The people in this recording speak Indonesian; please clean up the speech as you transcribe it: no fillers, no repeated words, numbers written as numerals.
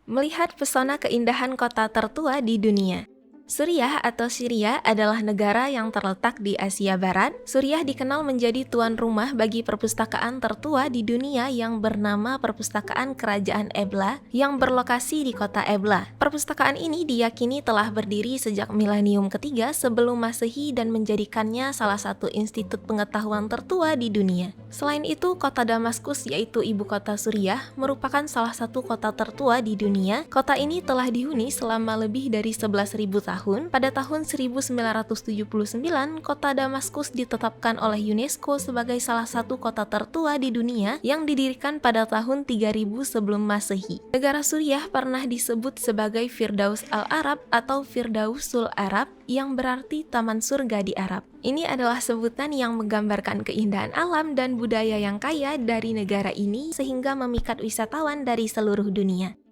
Melihat pesona keindahan kota tertua di dunia. Suriah atau Syria adalah negara yang terletak di Asia Barat. Suriah dikenal menjadi tuan rumah bagi perpustakaan tertua di dunia yang bernama Perpustakaan Kerajaan Ebla yang berlokasi di kota Ebla. Perpustakaan ini diyakini telah berdiri sejak milenium ketiga sebelum Masehi dan menjadikannya salah satu institut pengetahuan tertua di dunia. Selain itu, kota Damaskus yaitu ibu kota Suriah merupakan salah satu kota tertua di dunia. Kota ini telah dihuni selama lebih dari 11.000 tahun. Pada tahun 1979, kota Damaskus ditetapkan oleh UNESCO sebagai salah satu kota tertua di dunia yang didirikan pada tahun 3000 sebelum Masehi. Negara Suriah pernah disebut sebagai Firdaus al-Arab atau Firdausul Arab yang berarti taman surga di Arab. Ini adalah sebutan yang menggambarkan keindahan alam dan budaya yang kaya dari negara ini sehingga memikat wisatawan dari seluruh dunia.